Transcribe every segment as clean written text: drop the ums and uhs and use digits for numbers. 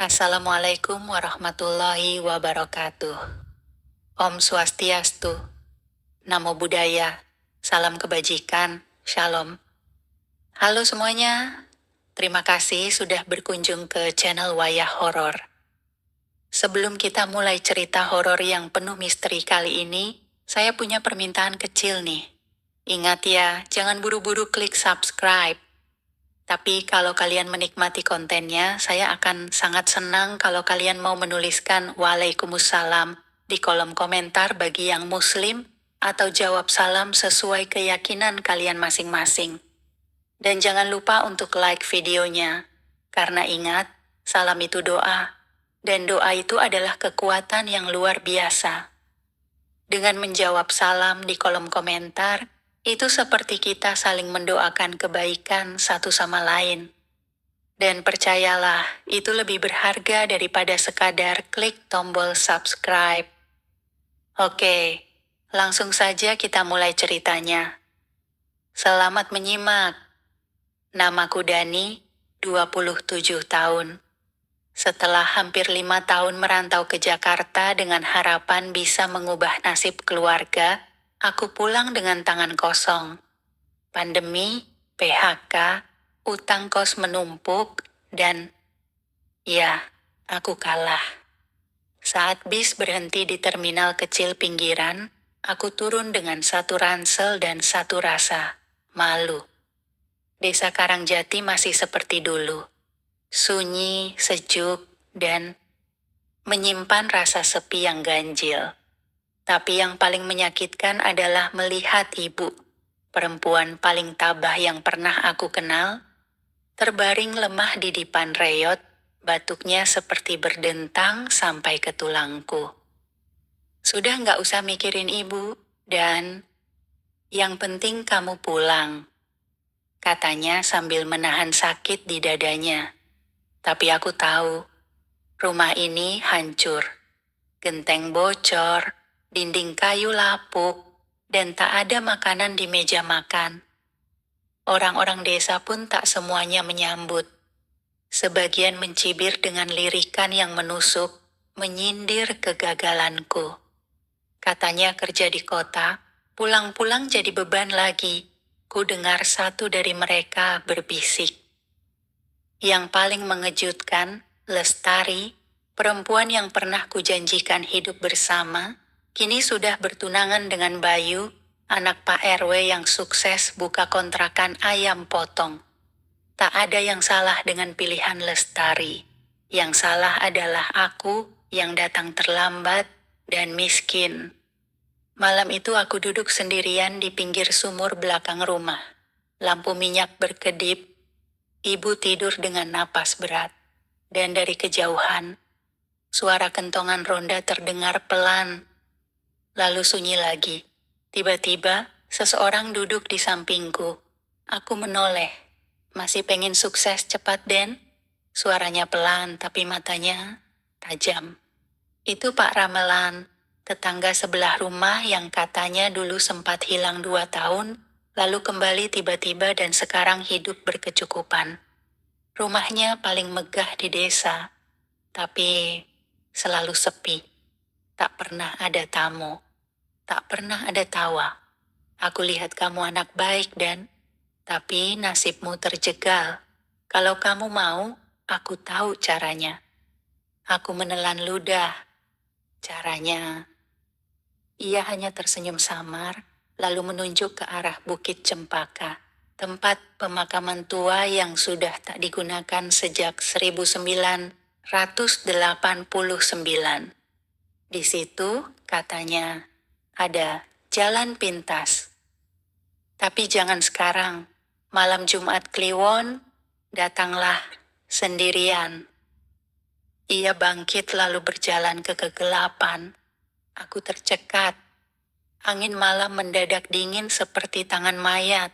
Assalamualaikum warahmatullahi wabarakatuh. Om Swastiastu, Namo Buddhaya, salam kebajikan, Shalom. Halo semuanya, terima kasih sudah berkunjung ke channel Wayah Horor. Sebelum kita mulai cerita horor yang penuh misteri kali ini, saya punya permintaan kecil nih. Ingat ya, jangan buru-buru klik subscribe. Tapi kalau kalian menikmati kontennya, saya akan sangat senang kalau kalian mau menuliskan Waalaikumsalam di kolom komentar bagi yang muslim, atau jawab salam sesuai keyakinan kalian masing-masing. Dan jangan lupa untuk like videonya, karena ingat, salam itu doa, dan doa itu adalah kekuatan yang luar biasa. Dengan menjawab salam di kolom komentar, itu seperti kita saling mendoakan kebaikan satu sama lain. Dan percayalah, itu lebih berharga daripada sekadar klik tombol subscribe. Oke, langsung saja kita mulai ceritanya. Selamat menyimak. Namaku Dani, 27 tahun. Setelah hampir 5 tahun merantau ke Jakarta dengan harapan bisa mengubah nasib keluarga, aku pulang dengan tangan kosong. Pandemi, PHK, utang kos menumpuk, dan ya, aku kalah. Saat bis berhenti di terminal kecil pinggiran, aku turun dengan satu ransel dan satu rasa, malu. Desa Karangjati masih seperti dulu. Sunyi, sejuk, dan menyimpan rasa sepi yang ganjil. Tapi yang paling menyakitkan adalah melihat ibu, perempuan paling tabah yang pernah aku kenal, terbaring lemah di dipan reyot, batuknya seperti berdentang sampai ke tulangku. Sudah nggak usah mikirin ibu, dan yang penting kamu pulang, katanya sambil menahan sakit di dadanya. Tapi aku tahu, rumah ini hancur. Genteng bocor, dinding kayu lapuk, dan tak ada makanan di meja makan. Orang-orang desa pun tak semuanya menyambut. Sebagian mencibir dengan lirikan yang menusuk, menyindir kegagalanku. Katanya kerja di kota, pulang-pulang jadi beban lagi. Ku dengar satu dari mereka berbisik. Yang paling mengejutkan, Lestari, perempuan yang pernah kujanjikan hidup bersama, kini sudah bertunangan dengan Bayu, anak Pak RW yang sukses buka kontrakan ayam potong. Tak ada yang salah dengan pilihan Lestari. Yang salah adalah aku yang datang terlambat dan miskin. Malam itu aku duduk sendirian di pinggir sumur belakang rumah. Lampu minyak berkedip. Ibu tidur dengan napas berat. Dan dari kejauhan, suara kentongan ronda terdengar pelan. Lalu sunyi lagi. Tiba-tiba, seseorang duduk di sampingku. Aku menoleh. Masih pengen sukses cepat, Den? Suaranya pelan, tapi matanya tajam. Itu Pak Ramelan, tetangga sebelah rumah yang katanya dulu sempat hilang 2 tahun, lalu kembali tiba-tiba dan sekarang hidup berkecukupan. Rumahnya paling megah di desa, tapi selalu sepi. Tak pernah ada tamu, tak pernah ada tawa. Aku lihat kamu anak baik, Dan, tapi nasibmu terjegal. Kalau kamu mau, aku tahu caranya. Aku menelan ludah. Caranya. Ia hanya tersenyum samar, lalu menunjuk ke arah Bukit Cempaka, tempat pemakaman tua yang sudah tak digunakan sejak 1989. Di situ, katanya, ada jalan pintas. Tapi jangan sekarang. Malam Jumat Kliwon, datanglah sendirian. Ia bangkit lalu berjalan ke kegelapan. Aku tercekat. Angin malam mendadak dingin seperti tangan mayat.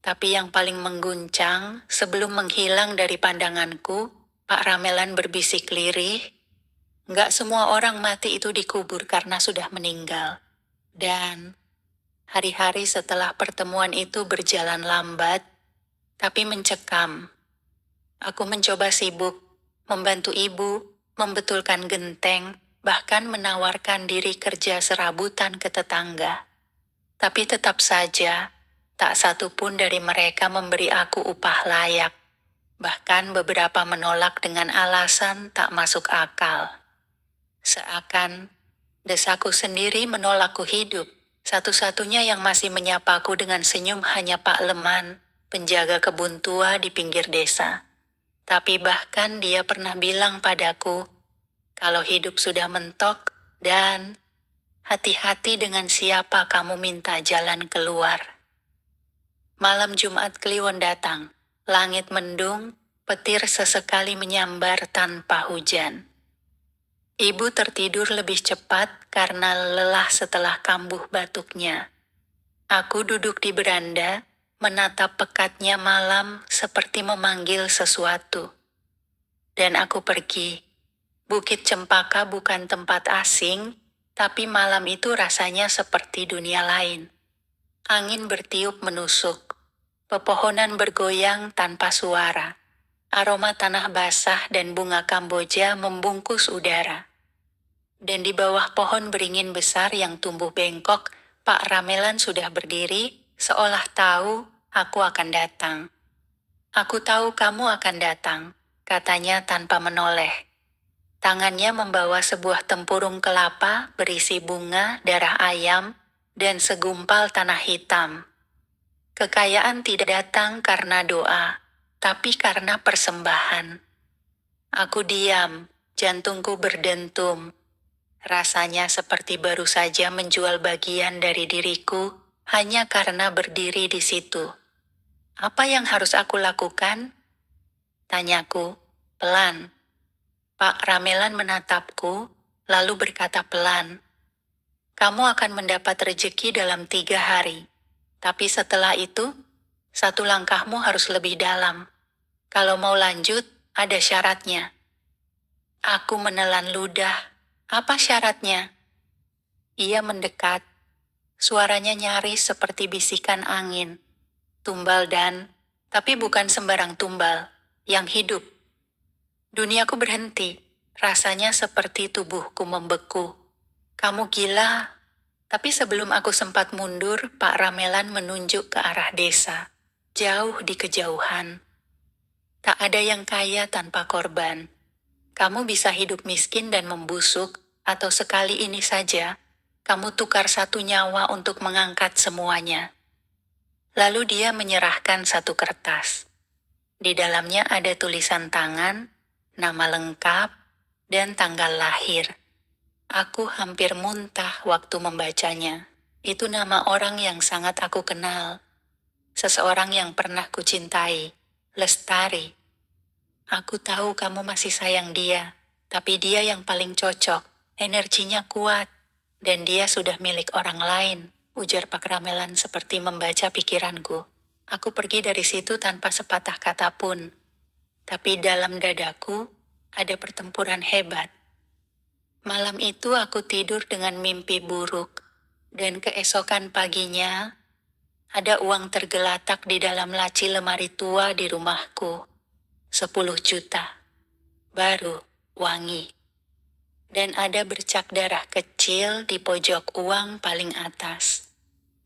Tapi yang paling mengguncang, sebelum menghilang dari pandanganku, Pak Ramelan berbisik lirih, "Nggak semua orang mati itu dikubur karena sudah meninggal." Dan hari-hari setelah pertemuan itu berjalan lambat, tapi mencekam. Aku mencoba sibuk, membantu ibu, membetulkan genteng, bahkan menawarkan diri kerja serabutan ke tetangga. Tapi tetap saja, tak satu pun dari mereka memberi aku upah layak. Bahkan beberapa menolak dengan alasan tak masuk akal. Seakan desaku sendiri menolakku hidup. Satu-satunya yang masih menyapaku dengan senyum hanya Pak Leman, penjaga kebun tua di pinggir desa. Tapi bahkan dia pernah bilang padaku, kalau hidup sudah mentok dan hati-hati dengan siapa kamu minta jalan keluar. Malam Jumat Kliwon datang, langit mendung, petir sesekali menyambar tanpa hujan. Ibu tertidur lebih cepat karena lelah setelah kambuh batuknya. Aku duduk di beranda, menatap pekatnya malam seperti memanggil sesuatu. Dan aku pergi. Bukit Cempaka bukan tempat asing, tapi malam itu rasanya seperti dunia lain. Angin bertiup menusuk. Pepohonan bergoyang tanpa suara. Aroma tanah basah dan bunga Kamboja membungkus udara. Dan di bawah pohon beringin besar yang tumbuh bengkok, Pak Ramelan sudah berdiri, seolah tahu aku akan datang. Aku tahu kamu akan datang, katanya tanpa menoleh. Tangannya membawa sebuah tempurung kelapa berisi bunga, darah ayam, dan segumpal tanah hitam. Kekayaan tidak datang karena doa, tapi karena persembahan. Aku diam, jantungku berdentum. Rasanya seperti baru saja menjual bagian dari diriku hanya karena berdiri di situ. Apa yang harus aku lakukan? Tanyaku, pelan. Pak Ramelan menatapku, lalu berkata pelan. Kamu akan mendapat rejeki dalam 3 hari. Tapi setelah itu, satu langkahmu harus lebih dalam. Kalau mau lanjut, ada syaratnya. Aku menelan ludah. Apa syaratnya? Ia mendekat. Suaranya nyaris seperti bisikan angin. Tumbal tapi bukan sembarang tumbal, yang hidup. Duniaku berhenti. Rasanya seperti tubuhku membeku. Kamu gila. Tapi sebelum aku sempat mundur, Pak Ramelan menunjuk ke arah desa. Jauh di kejauhan. Tak ada yang kaya tanpa korban. Kamu bisa hidup miskin dan membusuk, atau sekali ini saja, kamu tukar satu nyawa untuk mengangkat semuanya. Lalu dia menyerahkan satu kertas. Di dalamnya ada tulisan tangan, nama lengkap, dan tanggal lahir. Aku hampir muntah waktu membacanya. Itu nama orang yang sangat aku kenal. Seseorang yang pernah kucintai, Lestari. Aku tahu kamu masih sayang dia, tapi dia yang paling cocok, energinya kuat, dan dia sudah milik orang lain, ujar Pak Ramelan seperti membaca pikiranku. Aku pergi dari situ tanpa sepatah kata pun. Tapi dalam dadaku, ada pertempuran hebat. Malam itu aku tidur dengan mimpi buruk, dan keesokan paginya, ada uang tergelatak di dalam laci lemari tua di rumahku. 10 juta. Baru, wangi. Dan ada bercak darah kecil di pojok uang paling atas.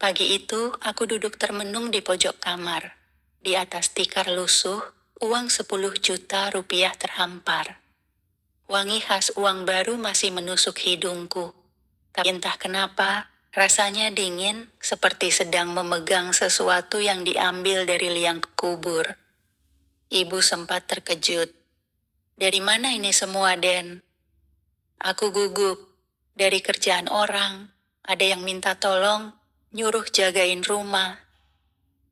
Pagi itu, aku duduk termenung di pojok kamar. Di atas tikar lusuh, uang 10 juta rupiah terhampar. Wangi khas uang baru masih menusuk hidungku. Tapi entah kenapa, rasanya dingin seperti sedang memegang sesuatu yang diambil dari liang kubur. Ibu sempat terkejut. Dari mana ini semua, Den? Aku gugup. Dari kerjaan orang. Ada yang minta tolong, nyuruh jagain rumah.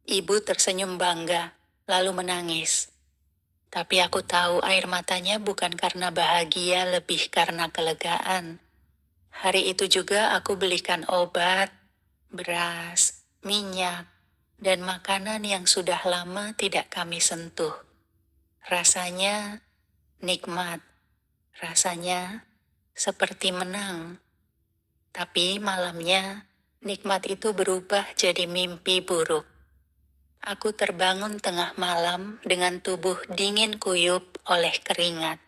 Ibu tersenyum bangga, lalu menangis. Tapi aku tahu air matanya bukan karena bahagia, lebih karena kelegaan. Hari itu juga aku belikan obat, beras, minyak, dan makanan yang sudah lama tidak kami sentuh. Rasanya nikmat, rasanya seperti menang. Tapi malamnya, nikmat itu berubah jadi mimpi buruk. Aku terbangun tengah malam dengan tubuh dingin kuyup oleh keringat.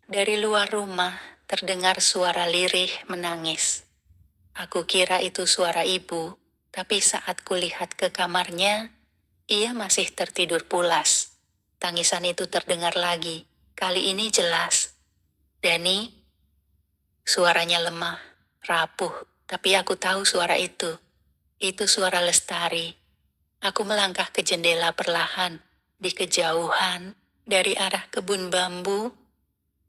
Dari luar rumah terdengar suara lirih menangis. Aku kira itu suara ibu, tapi saat kulihat ke kamarnya, ia masih tertidur pulas. Tangisan itu terdengar lagi. Kali ini jelas. Dani, suaranya lemah, rapuh, tapi aku tahu suara itu. Itu suara Lestari. Aku melangkah ke jendela perlahan. Di kejauhan, dari arah kebun bambu,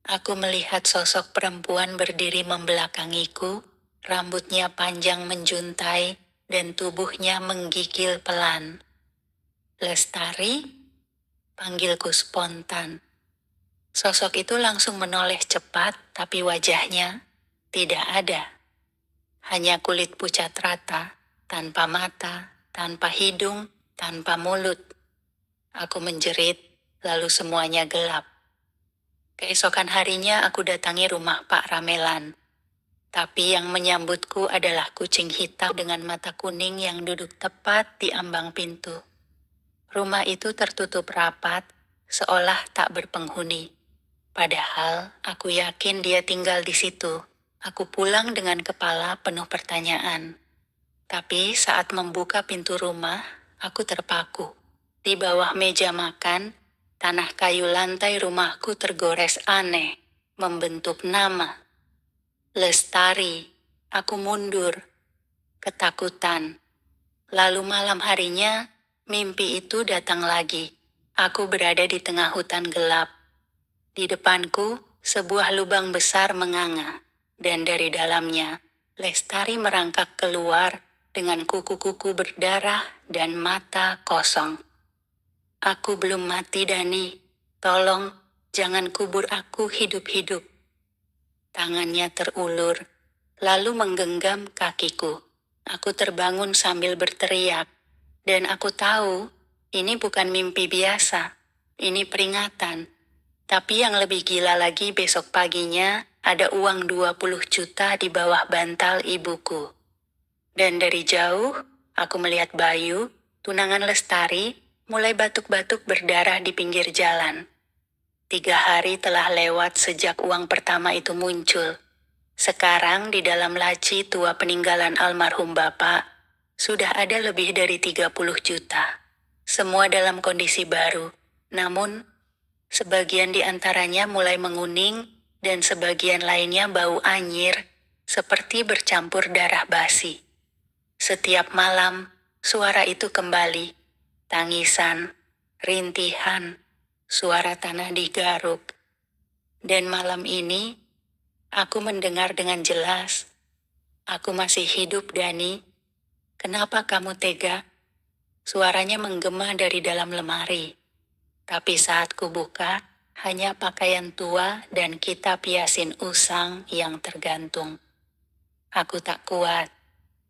aku melihat sosok perempuan berdiri membelakangiku, rambutnya panjang menjuntai, dan tubuhnya menggigil pelan. Lestari? Panggilku spontan. Sosok itu langsung menoleh cepat, tapi wajahnya tidak ada. Hanya kulit pucat rata, tanpa mata, tanpa hidung, tanpa mulut. Aku menjerit, lalu semuanya gelap. Keesokan harinya aku datangi rumah Pak Ramelan. Tapi yang menyambutku adalah kucing hitam dengan mata kuning yang duduk tepat di ambang pintu. Rumah itu tertutup rapat, seolah tak berpenghuni. Padahal aku yakin dia tinggal di situ. Aku pulang dengan kepala penuh pertanyaan. Tapi saat membuka pintu rumah, aku terpaku. Di bawah meja makan, tanah kayu lantai rumahku tergores aneh, membentuk nama. Lestari. Aku mundur, ketakutan. Lalu malam harinya, mimpi itu datang lagi. Aku berada di tengah hutan gelap. Di depanku, sebuah lubang besar menganga, dan dari dalamnya, Lestari merangkak keluar dengan kuku-kuku berdarah dan mata kosong. Aku belum mati, Dani. Tolong, jangan kubur aku hidup-hidup. Tangannya terulur, lalu menggenggam kakiku. Aku terbangun sambil berteriak, dan aku tahu ini bukan mimpi biasa, ini peringatan. Tapi yang lebih gila lagi besok paginya, ada uang 20 juta di bawah bantal ibuku. Dan dari jauh, aku melihat Bayu, tunangan Lestari, mulai batuk-batuk berdarah di pinggir jalan. 3 hari telah lewat sejak uang pertama itu muncul. Sekarang di dalam laci tua peninggalan almarhum bapak, sudah ada lebih dari 30 juta. Semua dalam kondisi baru, namun sebagian di antaranya mulai menguning dan sebagian lainnya bau anyir, seperti bercampur darah basi. Setiap malam, suara itu kembali. Tangisan, rintihan, suara tanah digaruk. Dan malam ini, aku mendengar dengan jelas. Aku masih hidup, Dani. Kenapa kamu tega? Suaranya menggema dari dalam lemari. Tapi saat kubuka, hanya pakaian tua dan kitab Yasin usang yang tergantung. Aku tak kuat.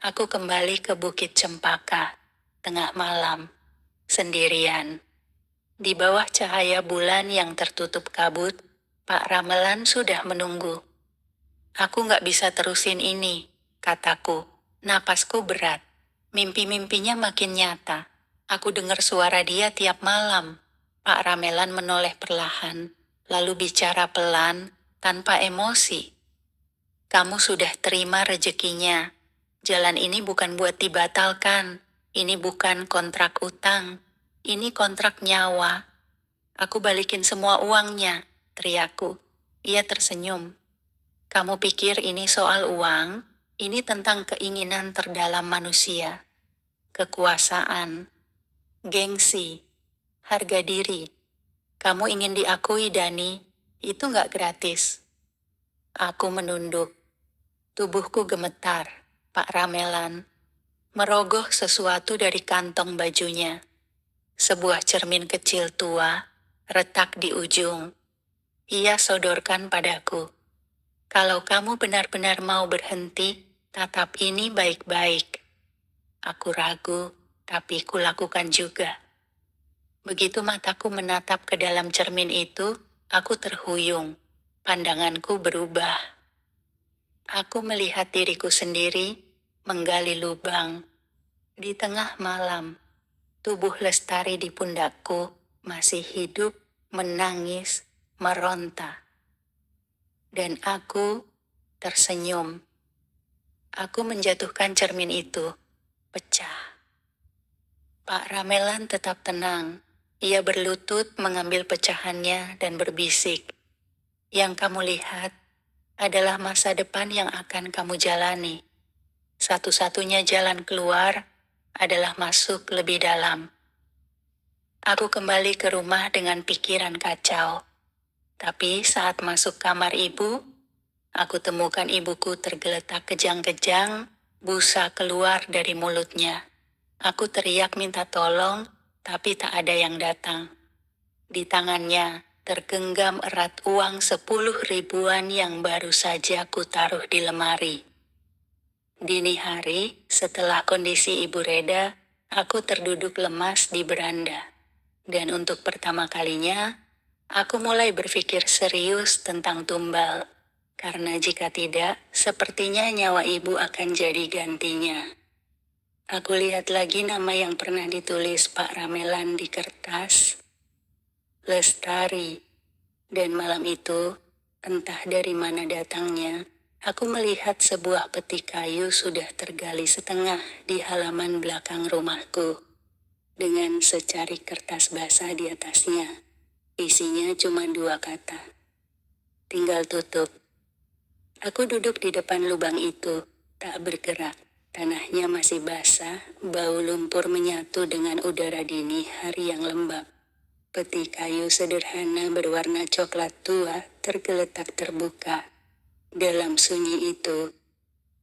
Aku kembali ke Bukit Cempaka, tengah malam, sendirian. Di bawah cahaya bulan yang tertutup kabut, Pak Ramelan sudah menunggu. Aku gak bisa terusin ini, kataku. Napasku berat. Mimpi-mimpinya makin nyata. Aku dengar suara dia tiap malam. Pak Ramelan menoleh perlahan, lalu bicara pelan, tanpa emosi. Kamu sudah terima rezekinya. Jalan ini bukan buat dibatalkan. Ini bukan kontrak utang. Ini kontrak nyawa. Aku balikin semua uangnya, teriakku. Ia tersenyum. Kamu pikir ini soal uang? Ini tentang keinginan terdalam manusia. Kekuasaan, gengsi, harga diri. Kamu ingin diakui, Dani. Itu gak gratis. Aku menunduk. Tubuhku gemetar. Pak Ramelan merogoh sesuatu dari kantong bajunya. Sebuah cermin kecil tua, retak di ujung. Ia sodorkan padaku. Kalau kamu benar-benar mau berhenti, tatap ini baik-baik. Aku ragu, tapi kulakukan juga. Begitu mataku menatap ke dalam cermin itu, aku terhuyung. Pandanganku berubah. Aku melihat diriku sendiri, menggali lubang. Di tengah malam, tubuh Lestari di pundakku masih hidup, menangis, meronta. Dan aku tersenyum. Aku menjatuhkan cermin itu. Pecah. Pak Ramelan tetap tenang. Ia berlutut mengambil pecahannya dan berbisik. Yang kamu lihat adalah masa depan yang akan kamu jalani. Satu-satunya jalan keluar adalah masuk lebih dalam. Aku kembali ke rumah dengan pikiran kacau. Tapi saat masuk kamar ibu, aku temukan ibuku tergeletak kejang-kejang, busa keluar dari mulutnya. Aku teriak minta tolong, tapi tak ada yang datang. Di tangannya tergenggam erat uang 10 ribuan yang baru saja aku taruh di lemari. Dini hari, setelah kondisi Ibu reda, aku terduduk lemas di beranda. Dan untuk pertama kalinya, aku mulai berpikir serius tentang tumbal. Karena jika tidak, sepertinya nyawa ibu akan jadi gantinya. Aku lihat lagi nama yang pernah ditulis Pak Ramelan di kertas. Lestari. Dan malam itu, entah dari mana datangnya, aku melihat sebuah peti kayu sudah tergali setengah di halaman belakang rumahku. Dengan secari kertas basah di atasnya. Isinya cuma 2 kata. Tinggal tutup. Aku duduk di depan lubang itu, tak bergerak. Tanahnya masih basah, bau lumpur menyatu dengan udara dini hari yang lembab. Peti kayu sederhana berwarna coklat tua tergeletak terbuka. Dalam sunyi itu,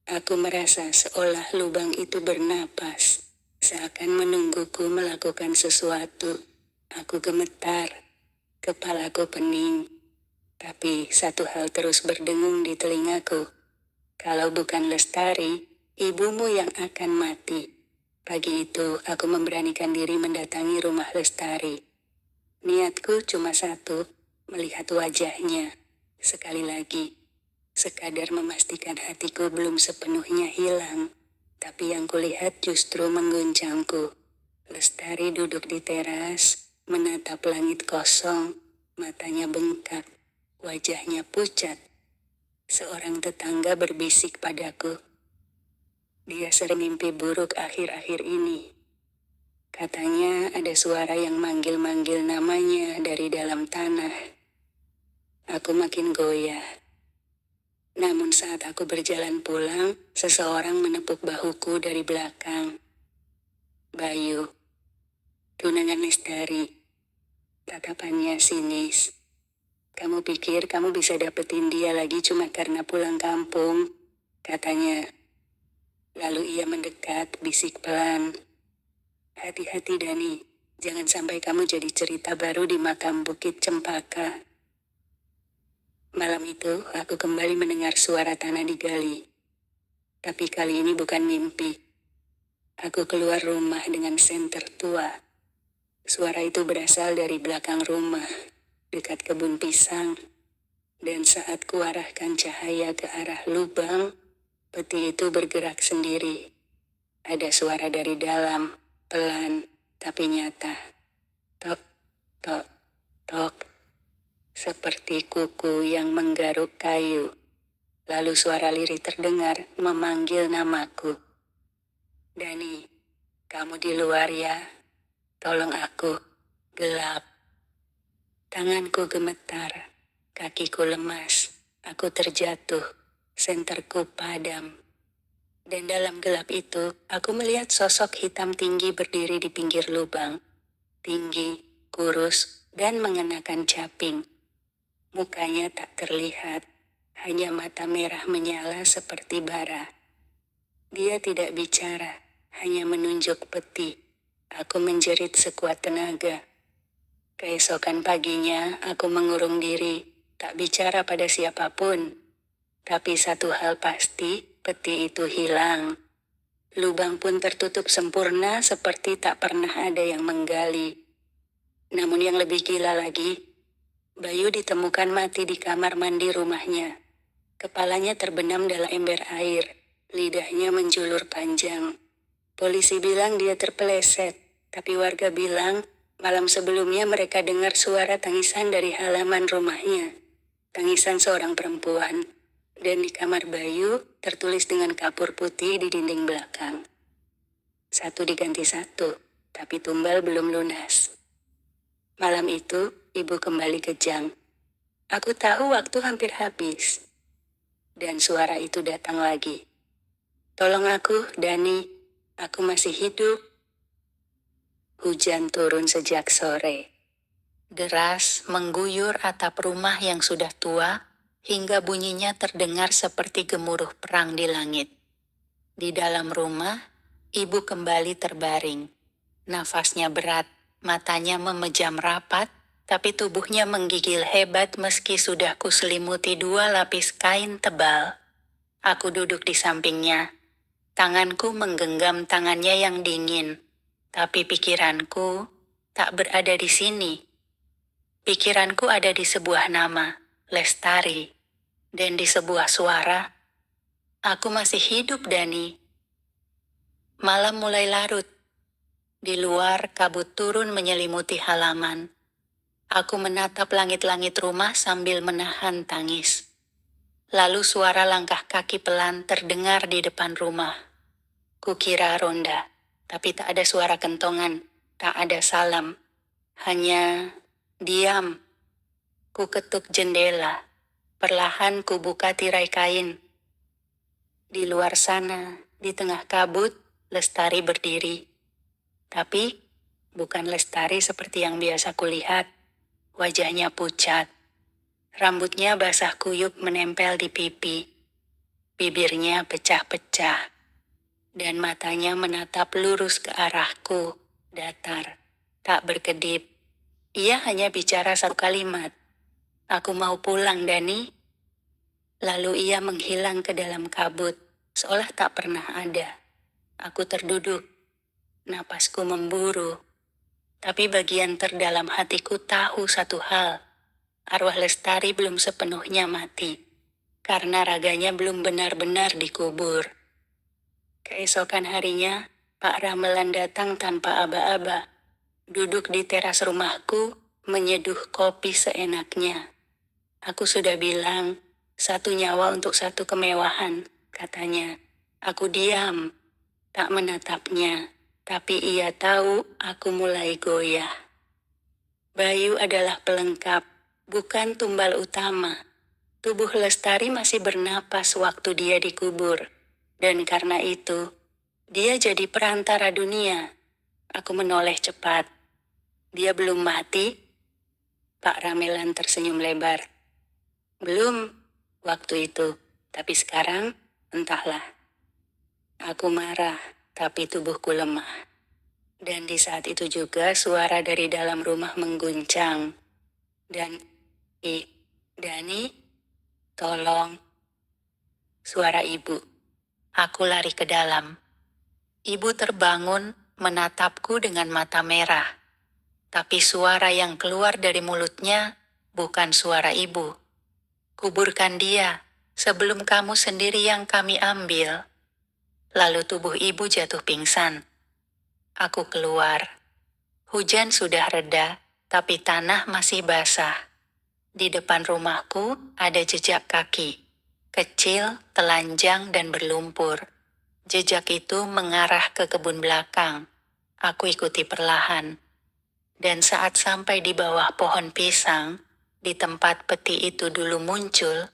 aku merasa seolah lubang itu bernapas, seakan menungguku melakukan sesuatu. Aku gemetar, kepalaku pening. Tapi satu hal terus berdengung di telingaku. Kalau bukan Lestari, ibumu yang akan mati. Pagi itu aku memberanikan diri mendatangi rumah Lestari. Niatku cuma satu, melihat wajahnya. Sekali lagi, sekadar memastikan hatiku belum sepenuhnya hilang. Tapi yang kulihat justru mengguncangku. Lestari duduk di teras, menatap langit kosong, matanya bengkak, wajahnya pucat. Seorang tetangga berbisik padaku. Dia sering mimpi buruk akhir-akhir ini. Katanya ada suara yang manggil-manggil namanya dari dalam tanah. Aku makin goyah. Namun saat aku berjalan pulang, seseorang menepuk bahuku dari belakang. Bayu, tunangan Lestari. Tatapannya sinis. Kamu pikir kamu bisa dapetin dia lagi cuma karena pulang kampung? Katanya. Lalu ia mendekat, bisik pelan. Hati-hati Dani, jangan sampai kamu jadi cerita baru di makam Bukit Cempaka. Malam itu, aku kembali mendengar suara tanah digali. Tapi kali ini bukan mimpi. Aku keluar rumah dengan senter tua. Suara itu berasal dari belakang rumah, dekat kebun pisang. Dan saat kuarahkan cahaya ke arah lubang, peti itu bergerak sendiri. Ada suara dari dalam, pelan, tapi nyata. Tok, tok, tok. Seperti kuku yang menggaruk kayu. Lalu suara lirih terdengar memanggil namaku. Dani, kamu di luar ya? Tolong aku. Gelap. Tanganku gemetar. Kakiku lemas. Aku terjatuh. Senterku padam. Dan dalam gelap itu, aku melihat sosok hitam tinggi berdiri di pinggir lubang. Tinggi, kurus, dan mengenakan caping. Mukanya tak terlihat, hanya mata merah menyala seperti bara. Dia tidak bicara, hanya menunjuk peti. Aku menjerit sekuat tenaga. Keesokan paginya, aku mengurung diri, tak bicara pada siapapun. Tapi satu hal pasti, peti itu hilang. Lubang pun tertutup sempurna seperti tak pernah ada yang menggali. Namun yang lebih gila lagi, Bayu ditemukan mati di kamar mandi rumahnya. Kepalanya terbenam dalam ember air, lidahnya menjulur panjang. Polisi bilang dia terpeleset, tapi warga bilang malam sebelumnya mereka dengar suara tangisan dari halaman rumahnya. tangisan seorang perempuan, dan di kamar Bayu tertulis dengan kapur putih di dinding belakang. 1 diganti 1, tapi tumbal belum lunas. Malam itu, ibu kembali kejang. Aku tahu waktu hampir habis. Dan suara itu datang lagi. Tolong aku, Dani. Aku masih hidup. Hujan turun sejak sore. Deras mengguyur atap rumah yang sudah tua, hingga bunyinya terdengar seperti gemuruh perang di langit. Di dalam rumah, ibu kembali terbaring. Nafasnya berat, matanya memejam rapat, tapi tubuhnya menggigil hebat meski sudah kuselimuti 2 lapis kain tebal. Aku duduk di sampingnya. Tanganku menggenggam tangannya yang dingin, tapi pikiranku tak berada di sini. Pikiranku ada di sebuah nama, Lestari, dan di sebuah suara, aku masih hidup, Dani. Malam mulai larut. Di luar, kabut turun menyelimuti halaman. Aku menatap langit-langit rumah sambil menahan tangis. Lalu suara langkah kaki pelan terdengar di depan rumah. Kukira ronda, tapi tak ada suara kentongan, tak ada salam. Hanya diam. Ku ketuk jendela. Perlahan ku buka tirai kain. Di luar sana, di tengah kabut, Lestari berdiri. Tapi bukan Lestari seperti yang biasa kulihat. Wajahnya pucat. Rambutnya basah kuyup menempel di pipi. Bibirnya pecah-pecah. Dan matanya menatap lurus ke arahku, datar, tak berkedip. Ia hanya bicara 1 kalimat. Aku mau pulang, Dani. Lalu ia menghilang ke dalam kabut, seolah tak pernah ada. Aku terduduk. Napasku memburu. Tapi bagian terdalam hatiku tahu satu hal. Arwah Lestari belum sepenuhnya mati. Karena raganya belum benar-benar dikubur. Keesokan harinya, Pak Ramelan datang tanpa aba-aba. Duduk di teras rumahku, menyeduh kopi seenaknya. Aku sudah bilang, 1 nyawa untuk 1 kemewahan, katanya. Aku diam, tak menatapnya, tapi ia tahu aku mulai goyah. Bayu adalah pelengkap, bukan tumbal utama. Tubuh Lestari masih bernapas waktu dia dikubur. Dan karena itu, dia jadi perantara dunia. Aku menoleh cepat. Dia belum mati? Pak Ramelan tersenyum lebar. Belum, waktu itu. Tapi sekarang, entahlah. Aku marah, tapi tubuhku lemah. Dan di saat itu juga suara dari dalam rumah mengguncang. Dani, tolong. Suara ibu. Aku lari ke dalam. Ibu terbangun, menatapku dengan mata merah. Tapi suara yang keluar dari mulutnya bukan suara ibu. Kuburkan dia, sebelum kamu sendiri yang kami ambil. Lalu tubuh ibu jatuh pingsan. Aku keluar. Hujan sudah reda, tapi tanah masih basah. Di depan rumahku ada jejak kaki. Kecil, telanjang, dan berlumpur. Jejak itu mengarah ke kebun belakang. Aku ikuti perlahan. Dan saat sampai di bawah pohon pisang, di tempat peti itu dulu muncul,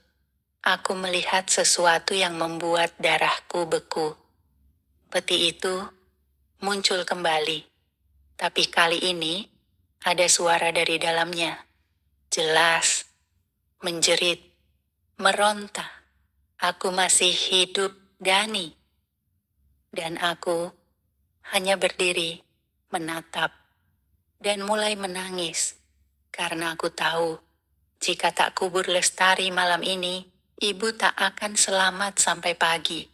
aku melihat sesuatu yang membuat darahku beku. Peti itu muncul kembali, tapi kali ini ada suara dari dalamnya. Jelas, menjerit, meronta. Aku masih hidup, Dani. Dan aku hanya berdiri, menatap, dan mulai menangis. Karena aku tahu, jika tak kubur Lestari malam ini, ibu tak akan selamat sampai pagi.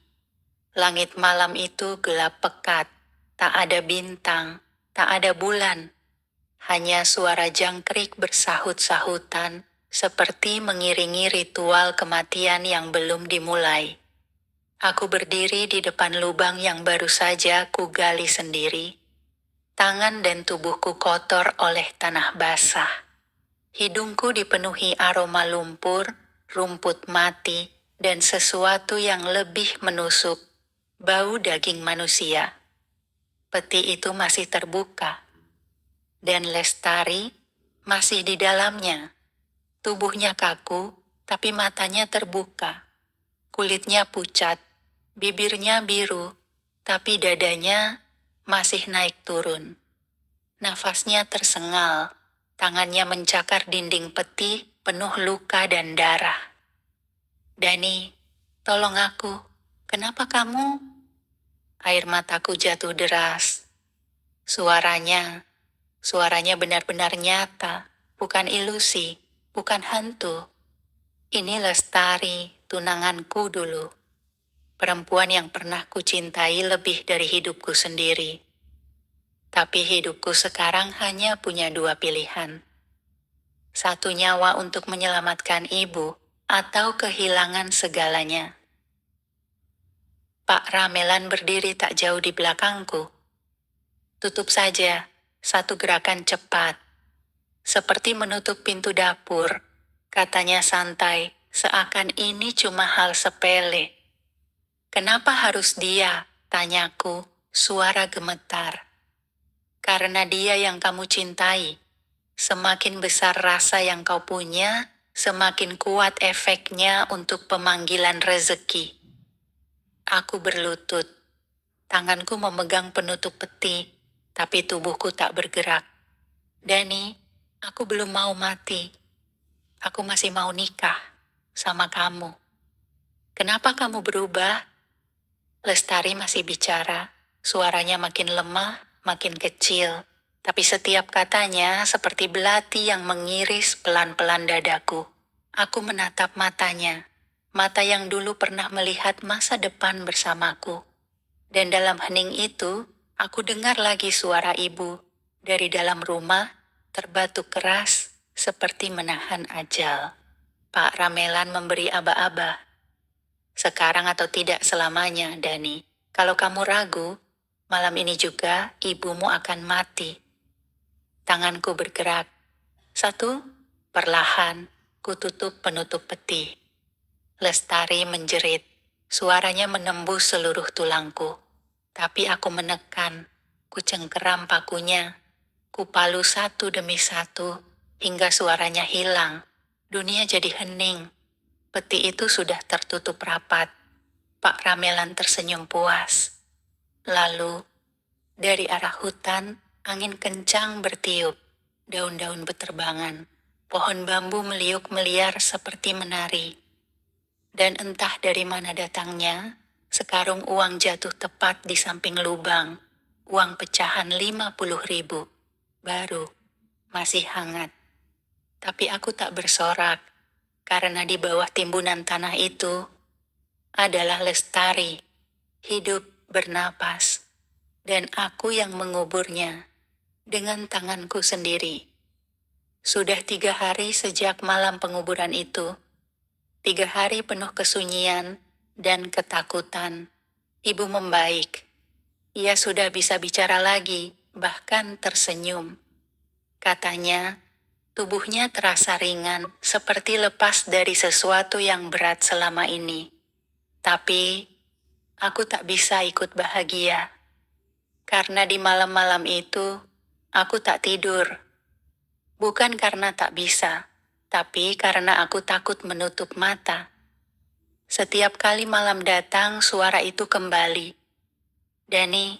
Langit malam itu gelap pekat, tak ada bintang, tak ada bulan. Hanya suara jangkrik bersahut-sahutan, seperti mengiringi ritual kematian yang belum dimulai. Aku berdiri di depan lubang yang baru saja kugali sendiri. Tangan dan tubuhku kotor oleh tanah basah. Hidungku dipenuhi aroma lumpur, rumput mati, dan sesuatu yang lebih menusuk, bau daging manusia. Peti itu masih terbuka, dan Lestari masih di dalamnya. Tubuhnya kaku, tapi matanya terbuka. Kulitnya pucat, bibirnya biru, tapi dadanya masih naik turun. Nafasnya tersengal, tangannya mencakar dinding peti penuh luka dan darah. Dani, tolong aku. Kenapa kamu? Air mataku jatuh deras. Suaranya benar-benar nyata, bukan ilusi, bukan hantu. Ini Lestari, tunanganku dulu. Perempuan yang pernah kucintai lebih dari hidupku sendiri. Tapi hidupku sekarang hanya punya dua pilihan. Satu nyawa untuk menyelamatkan ibu, atau kehilangan segalanya. Pak Ramelan berdiri tak jauh di belakangku. Tutup saja, satu gerakan cepat. Seperti menutup pintu dapur, katanya santai, seakan ini cuma hal sepele. Kenapa harus dia? Tanyaku, suara gemetar. Karena dia yang kamu cintai. Semakin besar rasa yang kau punya, semakin kuat efeknya untuk pemanggilan rezeki. Aku berlutut. Tanganku memegang penutup peti, tapi tubuhku tak bergerak. Dani, aku belum mau mati. Aku masih mau nikah sama kamu. Kenapa kamu berubah? Lestari masih bicara, suaranya makin lemah, makin kecil, tapi setiap katanya seperti belati yang mengiris pelan-pelan dadaku. Aku menatap matanya, mata yang dulu pernah melihat masa depan bersamaku. Dan dalam hening itu, aku dengar lagi suara ibu dari dalam rumah, terbatuk keras seperti menahan ajal. Pak Ramelan memberi aba-aba. Sekarang atau tidak selamanya, Dani. Kalau kamu ragu, malam ini juga ibumu akan mati. Tanganku bergerak. Satu, perlahan, kututup penutup peti. Lestari menjerit. Suaranya menembus seluruh tulangku. Tapi aku menekan, ku cengkeram pakunya. Ku palu satu demi satu, hingga suaranya hilang. Dunia jadi hening. Peti itu sudah tertutup rapat. Pak Ramelan tersenyum puas. Lalu, dari arah hutan, angin kencang bertiup. Daun-daun beterbangan. Pohon bambu meliuk meliar seperti menari. Dan entah dari mana datangnya, sekarung uang jatuh tepat di samping lubang. Uang pecahan 50.000. Baru, masih hangat. Tapi aku tak bersorak, karena di bawah timbunan tanah itu adalah Lestari, hidup bernapas, dan aku yang menguburnya dengan tanganku sendiri. Sudah 3 hari sejak malam penguburan itu, 3 hari penuh kesunyian dan ketakutan. Ibu membaik. Ia sudah bisa bicara lagi, bahkan tersenyum. Katanya, tubuhnya terasa ringan, seperti lepas dari sesuatu yang berat selama ini. Tapi, aku tak bisa ikut bahagia. Karena di malam-malam itu, aku tak tidur. Bukan karena tak bisa, tapi karena aku takut menutup mata. Setiap kali malam datang, suara itu kembali. Dani,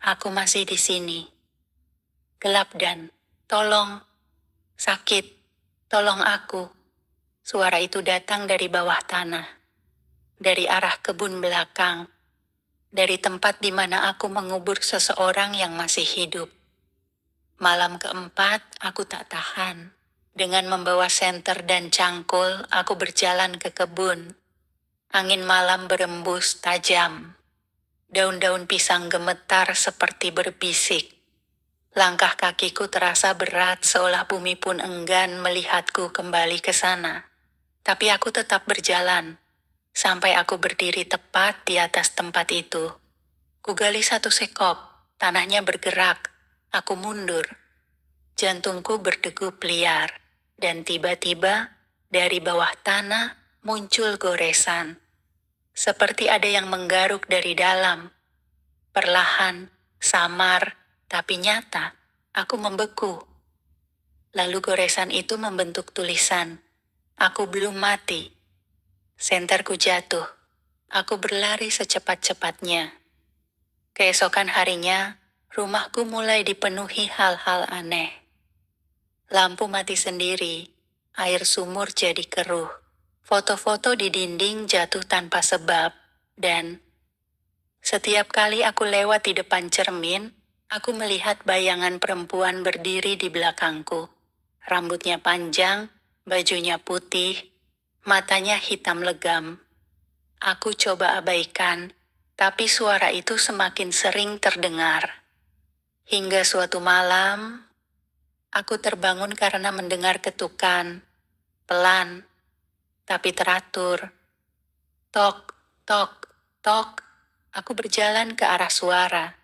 aku masih di sini. Gelap dan, tolong, sakit, tolong aku. Suara itu datang dari bawah tanah, dari arah kebun belakang, dari tempat di mana aku mengubur seseorang yang masih hidup. Malam keempat, aku tak tahan. Dengan membawa senter dan cangkul, aku berjalan ke kebun. Angin malam berembus tajam. Daun-daun pisang gemetar seperti berbisik. Langkah kakiku terasa berat seolah bumi pun enggan melihatku kembali ke sana. Tapi aku tetap berjalan, sampai aku berdiri tepat di atas tempat itu. Kugali satu sekop, tanahnya bergerak. Aku mundur. Jantungku berdegup liar. dan tiba-tiba dari bawah tanah muncul goresan. Seperti ada yang menggaruk dari dalam. Perlahan, samar, tapi nyata, aku membeku. Lalu goresan itu membentuk tulisan, "Aku belum mati." Senterku jatuh. Aku berlari secepat-cepatnya. Keesokan harinya, rumahku mulai dipenuhi hal-hal aneh. Lampu mati sendiri, air sumur jadi keruh, foto-foto di dinding jatuh tanpa sebab, dan setiap kali aku lewat di depan cermin, aku melihat bayangan perempuan berdiri di belakangku. Rambutnya panjang, bajunya putih, matanya hitam legam. Aku coba abaikan, tapi suara itu semakin sering terdengar. Hingga suatu malam, aku terbangun karena mendengar ketukan, pelan, tapi teratur. Tok, tok, tok. Aku berjalan ke arah suara.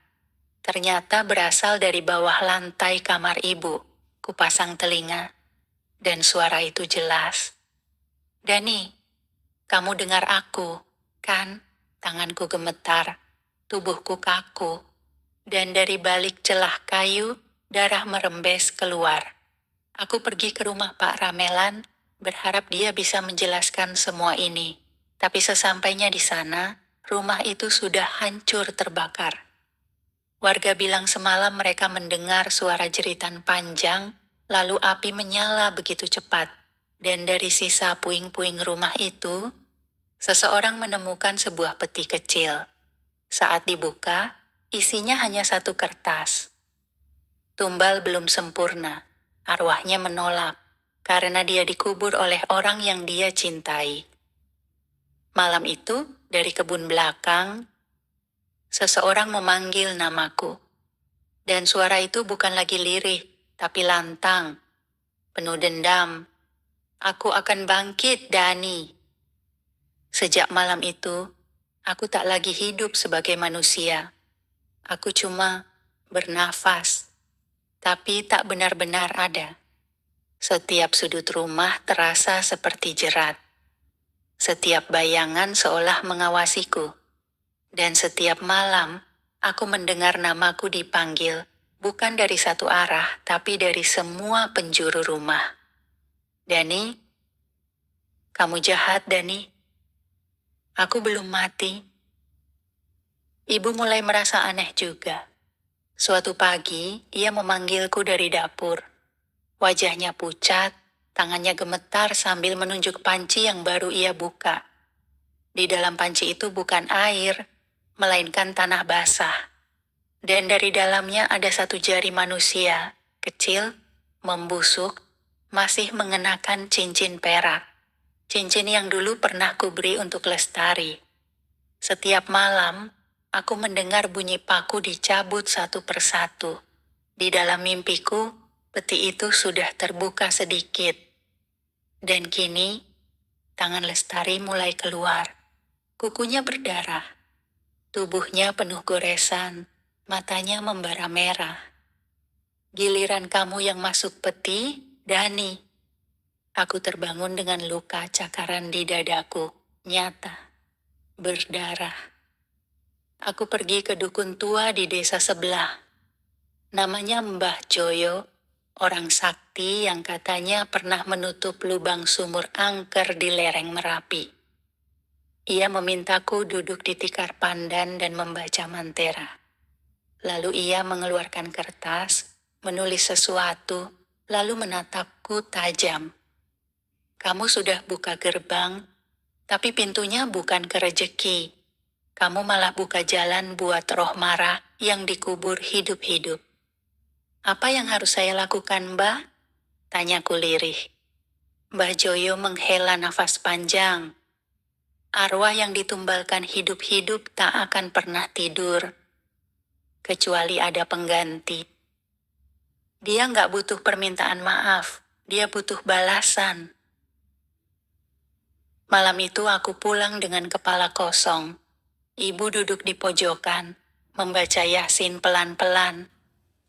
Ternyata berasal dari bawah lantai kamar ibu. Kupasang telinga, dan suara itu jelas. "Dani, kamu dengar aku, kan?" Tanganku gemetar, tubuhku kaku, dan dari balik celah kayu, darah merembes keluar. Aku pergi ke rumah Pak Ramelan, berharap dia bisa menjelaskan semua ini. Tapi sesampainya di sana, rumah itu sudah hancur terbakar. Warga bilang semalam mereka mendengar suara jeritan panjang, lalu api menyala begitu cepat. Dan dari sisa puing-puing rumah itu, seseorang menemukan sebuah peti kecil. Saat dibuka, isinya hanya satu kertas. Tumbal belum sempurna, arwahnya menolak, karena dia dikubur oleh orang yang dia cintai. Malam itu, dari kebun belakang, seseorang memanggil namaku. Dan suara itu bukan lagi lirih, tapi lantang, penuh dendam. "Aku akan bangkit, Dani." Sejak malam itu, aku tak lagi hidup sebagai manusia. Aku cuma bernafas, tapi tak benar-benar ada. Setiap sudut rumah terasa seperti jerat. Setiap bayangan seolah mengawasiku. Dan setiap malam, aku mendengar namaku dipanggil, bukan dari satu arah, tapi dari semua penjuru rumah. "Dani, kamu jahat, Dani. Aku belum mati." Ibu mulai merasa aneh juga. Suatu pagi, ia memanggilku dari dapur. Wajahnya pucat, tangannya gemetar sambil menunjuk panci yang baru ia buka. Di dalam panci itu bukan air, melainkan tanah basah. Dan dari dalamnya ada satu jari manusia, kecil, membusuk, masih mengenakan cincin perak. Cincin yang dulu pernah kuberi untuk Lestari. Setiap malam, aku mendengar bunyi paku dicabut satu persatu. Di dalam mimpiku, peti itu sudah terbuka sedikit. Dan kini, tangan Lestari mulai keluar. Kukunya berdarah. Tubuhnya penuh goresan, matanya membara merah. "Giliran kamu yang masuk peti, Dani." Aku terbangun dengan luka cakaran di dadaku, nyata, berdarah. Aku pergi ke dukun tua di desa sebelah. Namanya Mbah Joyo, orang sakti yang katanya pernah menutup lubang sumur angker di lereng Merapi. Ia memintaku duduk di tikar pandan dan membaca mantera. Lalu ia mengeluarkan kertas, menulis sesuatu, lalu menatapku tajam. "Kamu sudah buka gerbang, tapi pintunya bukan ke rejeki. Kamu malah buka jalan buat roh marah yang dikubur hidup-hidup." "Apa yang harus saya lakukan, Mbah?" tanyaku lirih. Mbah Joyo menghela nafas panjang. "Arwah yang ditumbalkan hidup-hidup tak akan pernah tidur, kecuali ada pengganti. Dia nggak butuh permintaan maaf, dia butuh balasan." Malam itu aku pulang dengan kepala kosong. Ibu duduk di pojokan, membaca Yasin pelan-pelan.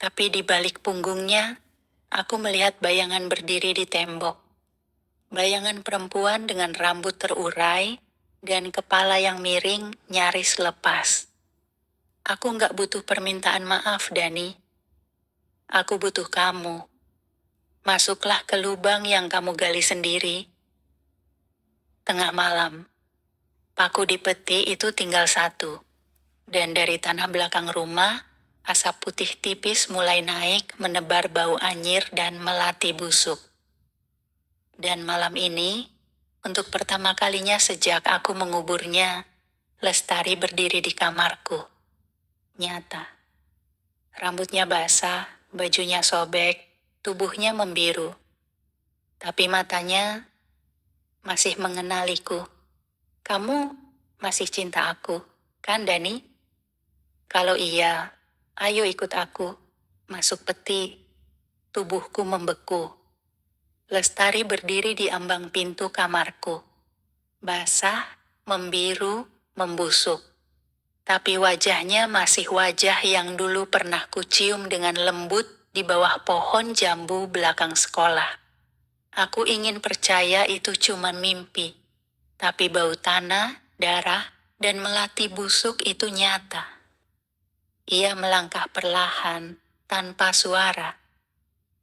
Tapi di balik punggungnya, Aku melihat bayangan berdiri di tembok. Bayangan perempuan dengan rambut terurai dan kepala yang miring nyaris lepas. Aku nggak butuh permintaan maaf, Dani. Aku butuh kamu. Masuklah ke lubang yang kamu gali sendiri. Tengah malam, paku di peti itu tinggal satu. Dan dari tanah belakang rumah, asap putih tipis mulai naik menebar bau anyir dan melati busuk. Dan malam ini, untuk pertama kalinya sejak aku menguburnya, Lestari berdiri di kamarku. Nyata. Rambutnya basah, bajunya sobek, tubuhnya membiru. Tapi matanya masih mengenaliku. Kamu masih cinta aku, kan Dani? Kalau iya, ayo ikut aku. Masuk peti. Tubuhku membeku. Lestari berdiri di ambang pintu kamarku. Basah, membiru, membusuk. Tapi wajahnya masih wajah yang dulu pernah kucium dengan lembut di bawah pohon jambu belakang sekolah. Aku ingin percaya itu cuma mimpi. Tapi bau tanah, darah, dan melati busuk itu nyata. Ia melangkah perlahan, tanpa suara.